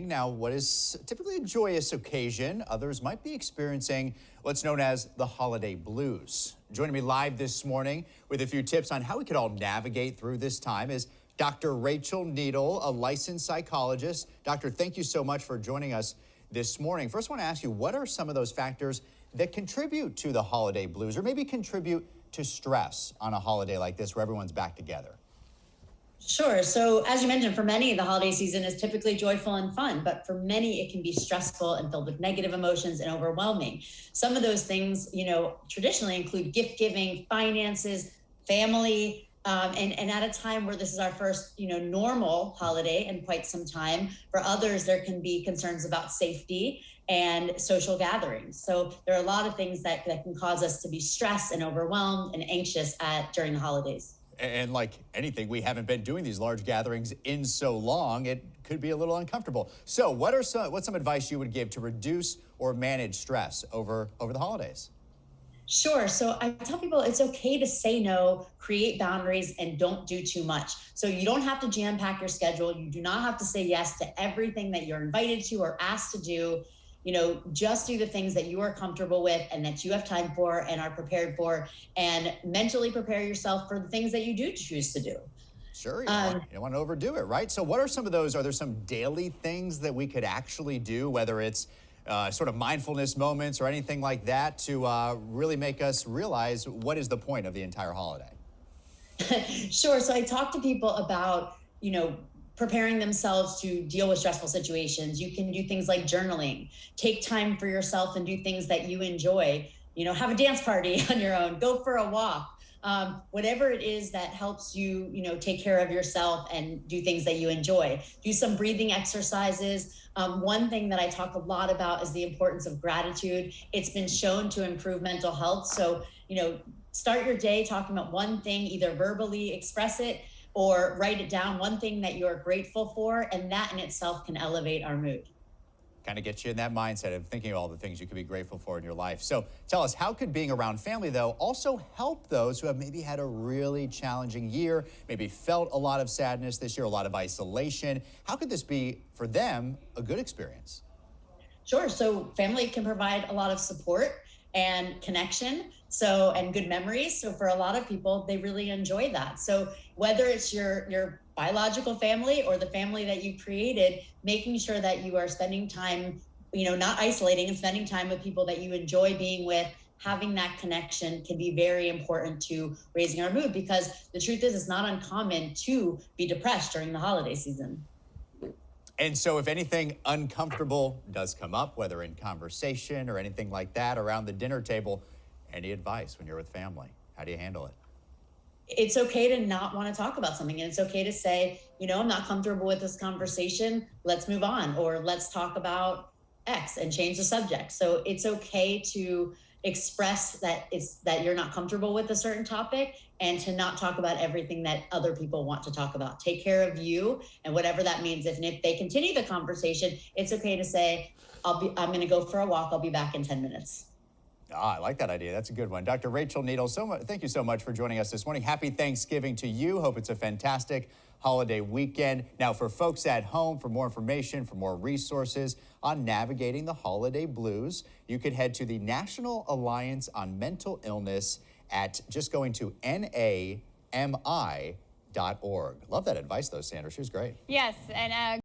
celebrating now what is typically a joyous occasion. Others might be experiencing what's known as the holiday blues. Joining me live this morning with a few tips on how we could all navigate through this time is Dr. Rachel Needle, a licensed psychologist. Doctor, thank you so much for joining us this morning. First, I want to ask you, what are some of those factors that contribute to the holiday blues or maybe contribute to stress on a holiday like this where everyone's back together? Sure. So, as you mentioned, for many, the holiday season is typically joyful and fun, but for many, it can be stressful and filled with negative emotions and overwhelming. Some of those things, traditionally include gift giving, finances, family, and at a time where this is our first, normal holiday in quite some time. For others, there can be concerns about safety and social gatherings. So, there are a lot of things that can cause us to be stressed and overwhelmed and anxious during the holidays. And like anything, we haven't been doing these large gatherings in so long, it could be a little uncomfortable. So what's some advice you would give to reduce or manage stress over the holidays? Sure. So I tell people it's okay to say no, create boundaries, and don't do too much. So you don't have to jam pack your schedule. You do not have to say yes to everything that you're invited to or asked to do. Just do the things that you are comfortable with and that you have time for and are prepared for, and mentally prepare yourself for the things that you do choose to do. Sure, you don't want to overdo it, right? So what are some of those? Are there some daily things that we could actually do, whether it's sort of mindfulness moments or anything like that, to really make us realize what is the point of the entire holiday? Sure. So I talk to people about, preparing themselves to deal with stressful situations. You can do things like journaling, take time for yourself and do things that you enjoy, have a dance party on your own, go for a walk, whatever it is that helps you, take care of yourself and do things that you enjoy. Do some breathing exercises. One thing that I talk a lot about is the importance of gratitude. It's been shown to improve mental health. So, start your day talking about one thing, either verbally express it or write it down, one thing that you're grateful for, and that in itself can elevate our mood. Kind of get you in that mindset of thinking of all the things you could be grateful for in your life. So tell us, how could being around family, though, also help those who have maybe had a really challenging year, maybe felt a lot of sadness this year, a lot of isolation? How could this be, for them, a good experience? Sure. So family can provide a lot of support and connection. So, and good memories. So for a lot of people, they really enjoy that. So whether it's your biological family or the family that you created, making sure that you are spending time, not isolating and spending time with people that you enjoy being with, having that connection can be very important to raising our mood, because the truth is it's not uncommon to be depressed during the holiday season. And so if anything uncomfortable does come up, whether in conversation or anything like that around the dinner table, any advice when you're with family? How do you handle it? It's okay to not want to talk about something. And it's okay to say, I'm not comfortable with this conversation. Let's move on, or let's talk about X and change the subject. So it's okay to express that you're not comfortable with a certain topic, and to not talk about everything that other people want to talk about. Take care of you, and whatever that means. If they continue the conversation, it's okay to say, I'm going to go for a walk. I'll be back in 10 minutes. I like that idea. That's a good one. Dr. Rachel Needle, thank you so much for joining us this morning. Happy Thanksgiving to you. Hope it's a fantastic holiday weekend. Now, for folks at home, for more information, for more resources on navigating the holiday blues, you could head to the National Alliance on Mental Illness at just going to NAMI.org. Love that advice, though, Sandra. She was great. Yes, and